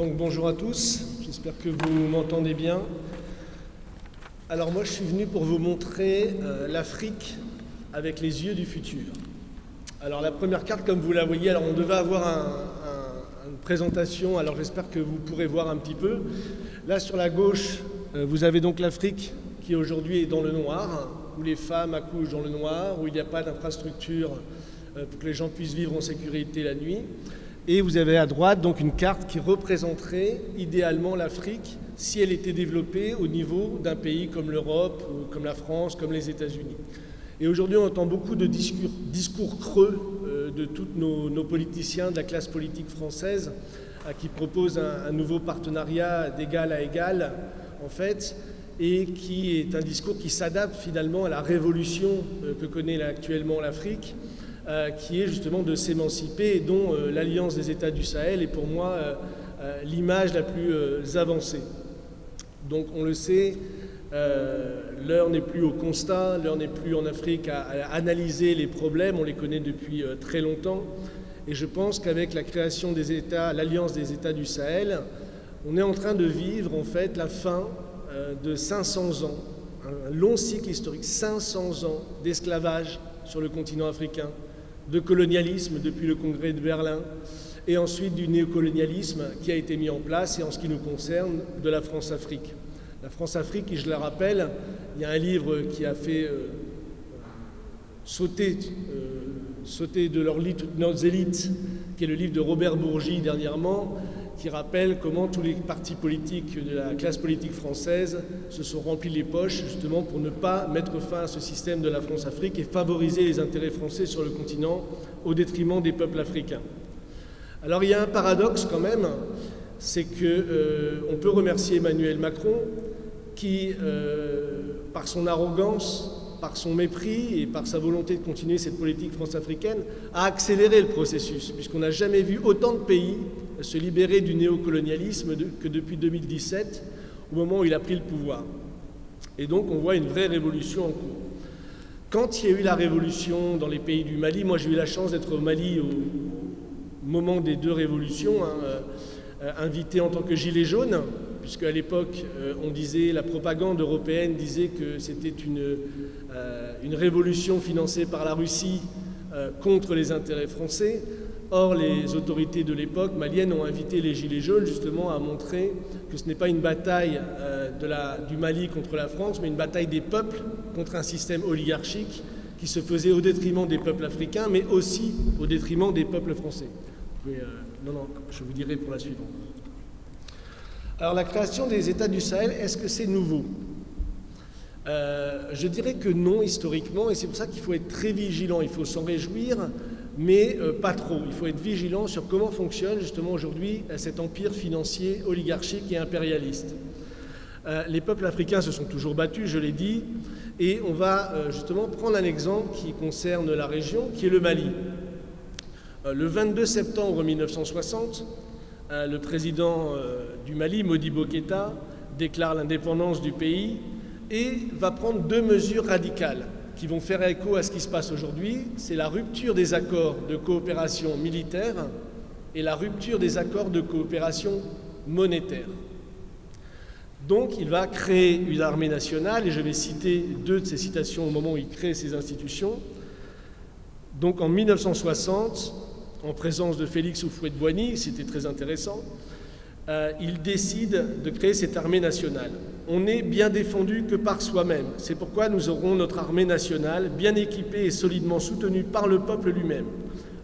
Donc bonjour à tous, j'espère que vous m'entendez bien. Alors moi je suis venu pour vous montrer l'Afrique avec les yeux du futur. Alors la première carte, comme vous la voyez, alors on devait avoir une présentation, alors j'espère que vous pourrez voir un petit peu. Là sur la gauche, vous avez donc l'Afrique qui aujourd'hui est dans le noir, où les femmes accouchent dans le noir, où il n'y a pas d'infrastructure pour que les gens puissent vivre en sécurité la nuit. Et vous avez à droite donc une carte qui représenterait idéalement l'Afrique si elle était développée au niveau d'un pays comme l'Europe, comme la France, comme les États-Unis. Et aujourd'hui on entend beaucoup de discours creux de tous nos politiciens de la classe politique française qui proposent un nouveau partenariat d'égal à égal en fait, et qui est un discours qui s'adapte finalement à la révolution que connaît actuellement l'Afrique, qui est justement de s'émanciper et dont l'Alliance des États du Sahel est pour moi l'image la plus avancée. Donc on le sait, l'heure n'est plus au constat, l'heure n'est plus en Afrique à analyser les problèmes, on les connaît depuis très longtemps. Et je pense qu'avec la création des États, l'Alliance des États du Sahel, on est en train de vivre en fait la fin de 500 ans, un long cycle historique, 500 ans d'esclavage sur le continent africain, de colonialisme depuis le congrès de Berlin, et ensuite du néocolonialisme qui a été mis en place, et en ce qui nous concerne, de la France-Afrique. La France-Afrique, qui, je le rappelle, il y a un livre qui a fait sauter de leur lit toutes nos élites, qui est le livre de Robert Bourgi dernièrement, qui rappelle comment tous les partis politiques de la classe politique française se sont remplis les poches justement pour ne pas mettre fin à ce système de la France-Afrique et favoriser les intérêts français sur le continent au détriment des peuples africains. Alors il y a un paradoxe quand même, c'est qu'on peut remercier Emmanuel Macron qui, par son arrogance, par son mépris et par sa volonté de continuer cette politique france-africaine, a accéléré le processus, puisqu'on n'a jamais vu autant de pays se libérer du néocolonialisme que depuis 2017, au moment où il a pris le pouvoir. Et donc on voit une vraie révolution en cours. Quand il y a eu la révolution dans les pays du Mali, moi j'ai eu la chance d'être au Mali au moment des deux révolutions, invité en tant que gilet jaune, puisque à l'époque, on disait, la propagande européenne disait que c'était une révolution financée par la Russie contre les intérêts français. Or, les autorités de l'époque maliennes ont invité les Gilets jaunes justement à montrer que ce n'est pas une bataille du Mali contre la France, mais une bataille des peuples contre un système oligarchique qui se faisait au détriment des peuples africains, mais aussi au détriment des peuples français. Non, je vous dirai pour la suivante. Alors la création des États du Sahel, est-ce que c'est nouveau ? Je dirais que non, historiquement, et c'est pour ça qu'il faut être très vigilant. Il faut s'en réjouir, mais pas trop. Il faut être vigilant sur comment fonctionne justement aujourd'hui cet empire financier, oligarchique et impérialiste. Les peuples africains se sont toujours battus, je l'ai dit, et on va justement prendre un exemple qui concerne la région, qui est le Mali. Le 22 septembre 1960, le président du Mali, Modibo Keïta, déclare l'indépendance du pays et va prendre deux mesures radicales qui vont faire écho à ce qui se passe aujourd'hui. C'est la rupture des accords de coopération militaire et la rupture des accords de coopération monétaire. Donc il va créer une armée nationale, et je vais citer deux de ces citations au moment où il crée ces institutions. Donc en 1960, en présence de Félix Houphouët-Boigny, c'était très intéressant, il décide de créer cette armée nationale. On n'est bien défendu que par soi-même. C'est pourquoi nous aurons notre armée nationale bien équipée et solidement soutenue par le peuple lui-même.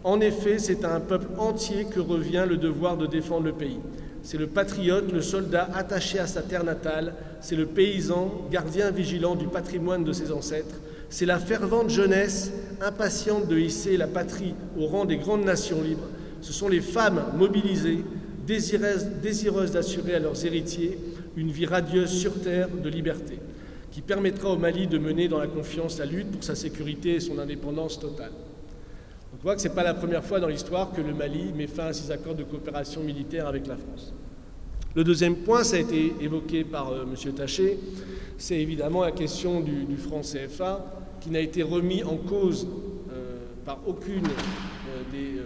En effet, c'est à un peuple entier que revient le devoir de défendre le pays. C'est le patriote, le soldat attaché à sa terre natale, c'est le paysan, gardien vigilant du patrimoine de ses ancêtres, c'est la fervente jeunesse, impatiente de hisser la patrie au rang des grandes nations libres. Ce sont les femmes mobilisées, désireuses d'assurer à leurs héritiers une vie radieuse sur terre de liberté, qui permettra au Mali de mener dans la confiance la lutte pour sa sécurité et son indépendance totale. On voit que ce n'est pas la première fois dans l'histoire que le Mali met fin à ses accords de coopération militaire avec la France. Le deuxième point, ça a été évoqué par M. Taché, c'est évidemment la question du franc CFA, qui n'a été remis en cause par aucune des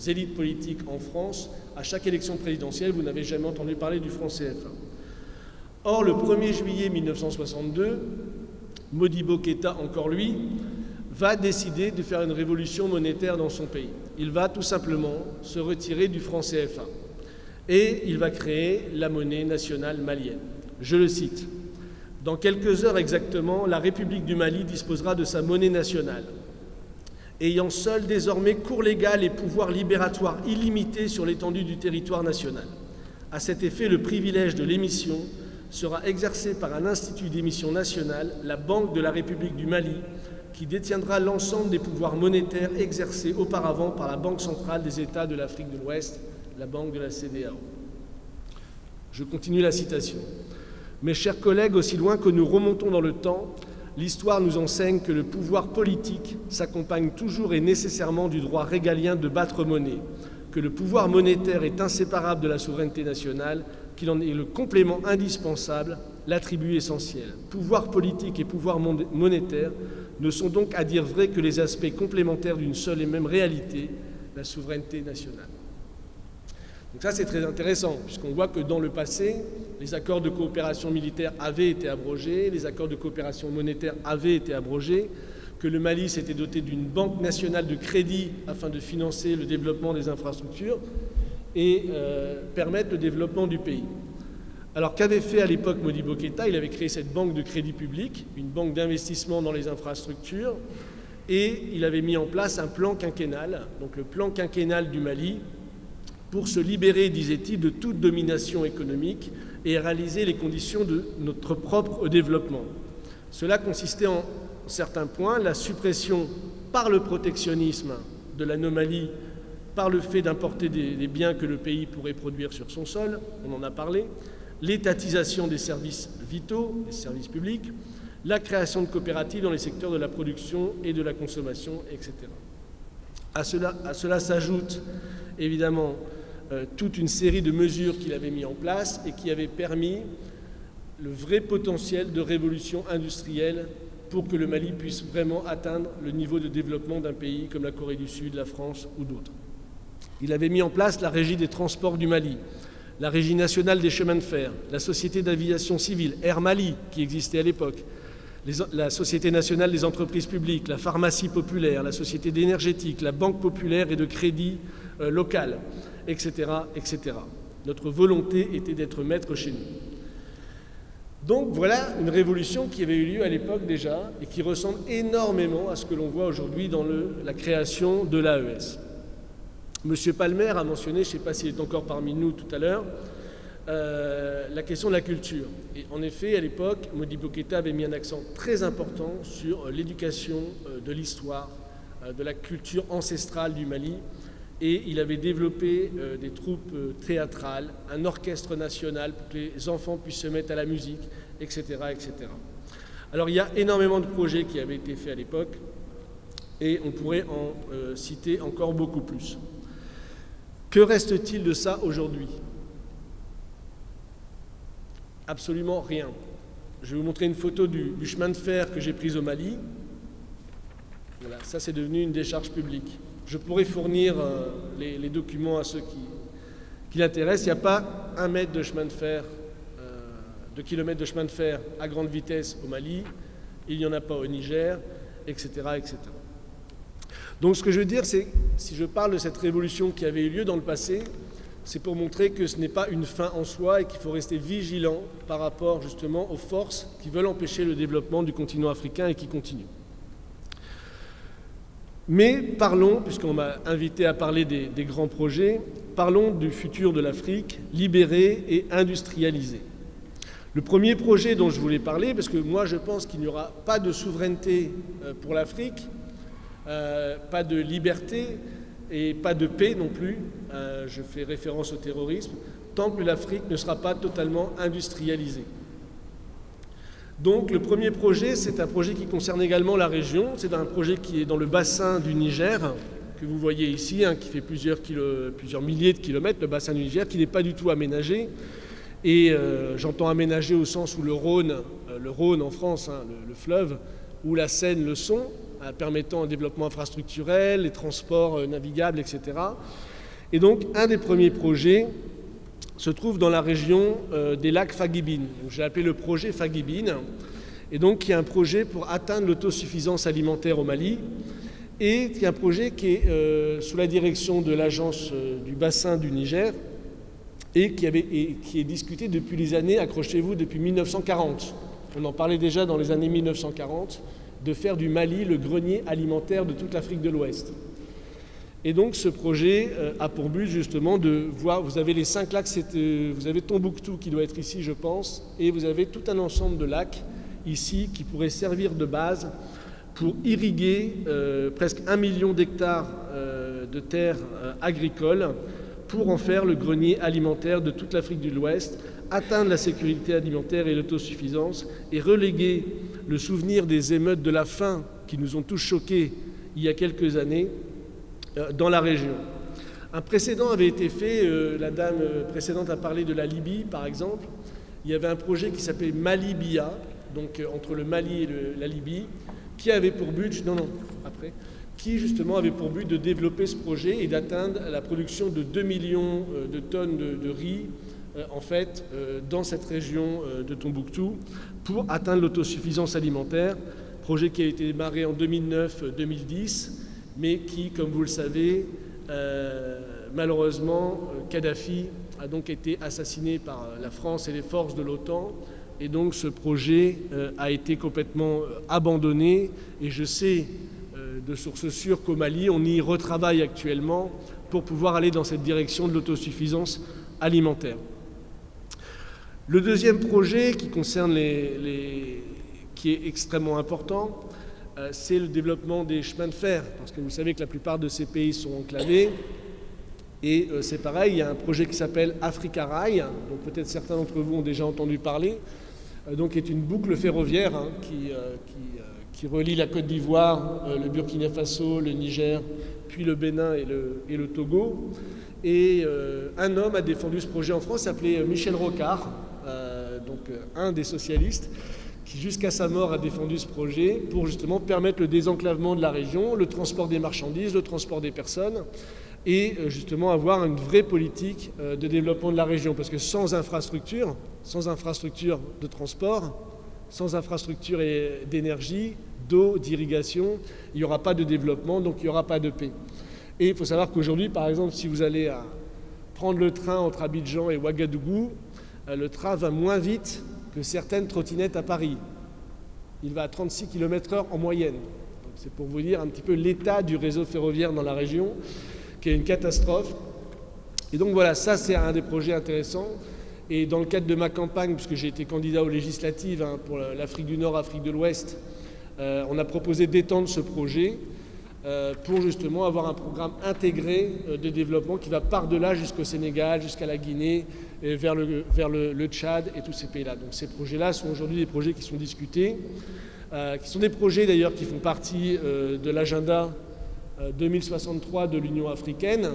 élites politiques en France, à chaque élection présidentielle, vous n'avez jamais entendu parler du franc CFA. Or, le 1er juillet 1962, Modibo Keïta, encore lui, va décider de faire une révolution monétaire dans son pays. Il va tout simplement se retirer du franc CFA et il va créer la monnaie nationale malienne. Je le cite. « Dans quelques heures exactement, la République du Mali disposera de sa monnaie nationale, ayant seule désormais cours légale et pouvoir libératoire illimité sur l'étendue du territoire national. À cet effet, le privilège de l'émission sera exercé par un institut d'émission nationale, la Banque de la République du Mali, qui détiendra l'ensemble des pouvoirs monétaires exercés auparavant par la Banque centrale des États de l'Afrique de l'Ouest, la banque de la CEDEAO. » Je continue la citation. « Mes chers collègues, aussi loin que nous remontons dans le temps, l'histoire nous enseigne que le pouvoir politique s'accompagne toujours et nécessairement du droit régalien de battre monnaie, que le pouvoir monétaire est inséparable de la souveraineté nationale, qu'il en est le complément indispensable, l'attribut essentiel. Pouvoir politique et pouvoir monétaire ne sont donc à dire vrai que les aspects complémentaires d'une seule et même réalité, la souveraineté nationale. » Donc ça, c'est très intéressant, puisqu'on voit que dans le passé, les accords de coopération militaire avaient été abrogés, les accords de coopération monétaire avaient été abrogés, que le Mali s'était doté d'une banque nationale de crédit afin de financer le développement des infrastructures et permettre le développement du pays. Alors qu'avait fait à l'époque Modibo Keïta? Il avait créé cette banque de crédit public, une banque d'investissement dans les infrastructures, et il avait mis en place un plan quinquennal, donc le plan quinquennal du Mali, pour se libérer, disait-il, de toute domination économique et réaliser les conditions de notre propre développement. Cela consistait en certains points, la suppression par le protectionnisme de l'anomalie, par le fait d'importer des biens que le pays pourrait produire sur son sol, on en a parlé, l'étatisation des services vitaux, des services publics, la création de coopératives dans les secteurs de la production et de la consommation, etc. À cela s'ajoute évidemment toute une série de mesures qu'il avait mis en place et qui avaient permis le vrai potentiel de révolution industrielle pour que le Mali puisse vraiment atteindre le niveau de développement d'un pays comme la Corée du Sud, la France ou d'autres. Il avait mis en place la Régie des transports du Mali, la Régie nationale des chemins de fer, la Société d'aviation civile, Air Mali, qui existait à l'époque, la Société nationale des entreprises publiques, la pharmacie populaire, la Société d'énergétique, la Banque populaire et de crédit locale, etc., etc. Notre volonté était d'être maître chez nous. Donc voilà une révolution qui avait eu lieu à l'époque déjà et qui ressemble énormément à ce que l'on voit aujourd'hui dans la création de l'AES. Monsieur Palmer a mentionné, je ne sais pas s'il est encore parmi nous tout à l'heure, la question de la culture. Et en effet, à l'époque, Modibo Keïta avait mis un accent très important sur l'éducation de l'histoire, de la culture ancestrale du Mali, et il avait développé des troupes théâtrales, un orchestre national pour que les enfants puissent se mettre à la musique, etc., etc. Alors il y a énormément de projets qui avaient été faits à l'époque, et on pourrait en citer encore beaucoup plus. Que reste-t-il de ça aujourd'hui? Absolument rien. Je vais vous montrer une photo du chemin de fer que j'ai prise au Mali. Voilà, ça c'est devenu une décharge publique. Je pourrais fournir les documents à ceux qui l'intéressent. Il n'y a pas 1 mètre de chemin de fer, 2 kilomètres de chemin de fer à grande vitesse au Mali. Il n'y en a pas au Niger, etc., etc. Donc ce que je veux dire, c'est, si je parle de cette révolution qui avait eu lieu dans le passé, c'est pour montrer que ce n'est pas une fin en soi et qu'il faut rester vigilant par rapport justement aux forces qui veulent empêcher le développement du continent africain et qui continuent. Mais parlons, puisqu'on m'a invité à parler des grands projets, parlons du futur de l'Afrique, libérée et industrialisée. Le premier projet dont je voulais parler, parce que moi je pense qu'il n'y aura pas de souveraineté pour l'Afrique, pas de liberté et pas de paix non plus, je fais référence au terrorisme, tant que l'Afrique ne sera pas totalement industrialisée. Donc le premier projet, c'est un projet qui concerne également la région, c'est un projet qui est dans le bassin du Niger, que vous voyez ici, qui fait plusieurs milliers de kilomètres, le bassin du Niger, qui n'est pas du tout aménagé. Et j'entends aménagé au sens où le Rhône en France, le fleuve, ou la Seine le sont, permettant un développement infrastructurel, les transports navigables, etc. Et donc, un des premiers projets se trouve dans la région des lacs Fagibine. J'ai appelé le projet Fagibine, et donc qui est un projet pour atteindre l'autosuffisance alimentaire au Mali, et qui est un projet qui est sous la direction de l'agence du bassin du Niger, et qui est discuté depuis les années, accrochez-vous, depuis 1940. On en parlait déjà dans les années 1940, de faire du Mali le grenier alimentaire de toute l'Afrique de l'Ouest. Et donc ce projet a pour but justement de voir, vous avez les 5 lacs, vous avez Tombouctou qui doit être ici je pense, et vous avez tout un ensemble de lacs ici qui pourraient servir de base pour irriguer presque 1 million d'hectares de terres agricoles pour en faire le grenier alimentaire de toute l'Afrique de l'Ouest, atteindre la sécurité alimentaire et l'autosuffisance et reléguer le souvenir des émeutes de la faim qui nous ont tous choqués il y a quelques années dans la région. Un précédent avait été fait, la dame précédente a parlé de la Libye par exemple. Il y avait un projet qui s'appelait Mali-Bia, donc entre le Mali et la Libye, qui avait pour but, qui justement avait pour but de développer ce projet et d'atteindre la production de 2 millions de tonnes de riz en fait dans cette région de Tombouctou pour atteindre l'autosuffisance alimentaire, projet qui a été démarré en 2009-2010 mais qui, comme vous le savez, malheureusement, Kadhafi a donc été assassiné par la France et les forces de l'OTAN. Et donc ce projet a été complètement abandonné. Et je sais de sources sûres qu'au Mali, on y retravaille actuellement pour pouvoir aller dans cette direction de l'autosuffisance alimentaire. Le deuxième projet qui concerne qui est extrêmement important, c'est le développement des chemins de fer, parce que vous savez que la plupart de ces pays sont enclavés. Et c'est pareil, il y a un projet qui s'appelle Africa Rail, donc peut-être certains d'entre vous ont déjà entendu parler, donc qui est une boucle ferroviaire qui relie la Côte d'Ivoire, le Burkina Faso, le Niger, puis le Bénin et le Togo. Et un homme a défendu ce projet en France, s'appelait Michel Rocard, donc un des socialistes, qui jusqu'à sa mort a défendu ce projet pour justement permettre le désenclavement de la région, le transport des marchandises, le transport des personnes, et justement avoir une vraie politique de développement de la région. Parce que sans infrastructure de transport, sans infrastructure d'énergie, d'eau, d'irrigation, il n'y aura pas de développement, donc il n'y aura pas de paix. Et il faut savoir qu'aujourd'hui, par exemple, si vous allez prendre le train entre Abidjan et Ouagadougou, le train va moins vite que certaines trottinettes à Paris. Il va à 36 km/h en moyenne. C'est pour vous dire un petit peu l'état du réseau ferroviaire dans la région, qui est une catastrophe. Et donc voilà, ça c'est un des projets intéressants. Et dans le cadre de ma campagne, puisque j'ai été candidat aux législatives pour l'Afrique du Nord, Afrique de l'Ouest, on a proposé d'étendre ce projet pour justement avoir un programme intégré de développement qui va par-delà jusqu'au Sénégal, jusqu'à la Guinée, et vers le Tchad et tous ces pays-là. Donc ces projets-là sont aujourd'hui des projets qui sont discutés, qui sont des projets d'ailleurs qui font partie de l'agenda 2063 de l'Union africaine.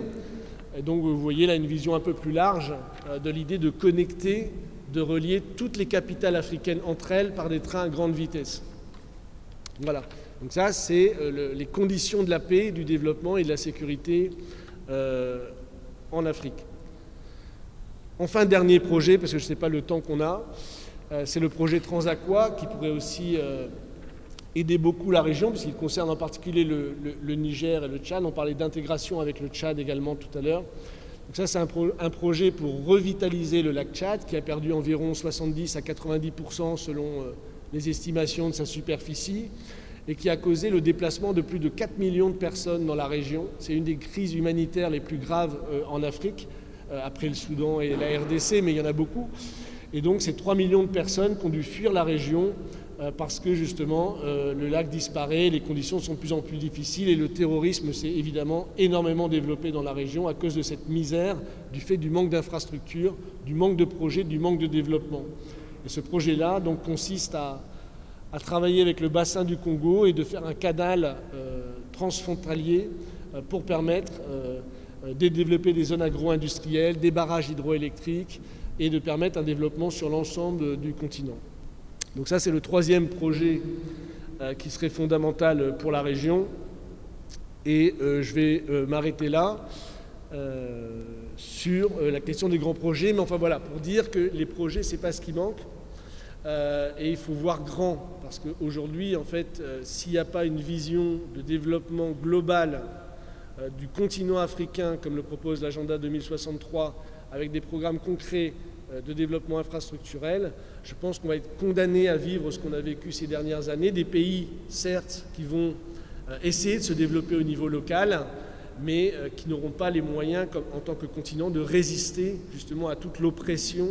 Et donc vous voyez là une vision un peu plus large de l'idée de connecter, de relier toutes les capitales africaines entre elles par des trains à grande vitesse. Voilà. Donc ça, c'est les conditions de la paix, du développement et de la sécurité en Afrique. Enfin, dernier projet, parce que je ne sais pas le temps qu'on a, c'est le projet Transaqua qui pourrait aussi aider beaucoup la région, parce qu'il concerne en particulier le Niger et le Tchad. On parlait d'intégration avec le Tchad également tout à l'heure. Donc ça, c'est un projet pour revitaliser le lac Tchad, qui a perdu environ 70 à 90% selon les estimations de sa superficie, et qui a causé le déplacement de plus de 4 millions de personnes dans la région. C'est une des crises humanitaires les plus graves en Afrique, après le Soudan et la RDC, mais il y en a beaucoup. Et donc, c'est 3 millions de personnes qui ont dû fuir la région parce que, justement, le lac disparaît, les conditions sont de plus en plus difficiles et le terrorisme s'est évidemment énormément développé dans la région à cause de cette misère, du fait du manque d'infrastructures, du manque de projets, du manque de développement. Et ce projet-là, donc, consiste à travailler avec le bassin du Congo et de faire un canal transfrontalier pour permettre de développer des zones agro-industrielles, des barrages hydroélectriques et de permettre un développement sur l'ensemble du continent. Donc ça, c'est le troisième projet qui serait fondamentale pour la région. Et je vais m'arrêter là sur la question des grands projets. Mais enfin voilà, pour dire que les projets, c'est pas ce qui manque. Et il faut voir grand, parce qu'aujourd'hui, en fait, s'il n'y a pas une vision de développement global du continent africain, comme le propose l'agenda 2063, avec des programmes concrets de développement infrastructurel, je pense qu'on va être condamné à vivre ce qu'on a vécu ces dernières années. Des pays, certes, qui vont essayer de se développer au niveau local, mais qui n'auront pas les moyens, en tant que continent, de résister justement à toute l'oppression,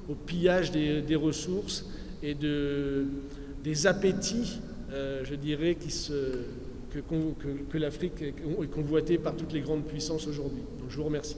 au pillage des ressources et des appétits, je dirais, que l'Afrique est convoitée par toutes les grandes puissances aujourd'hui. Donc je vous remercie.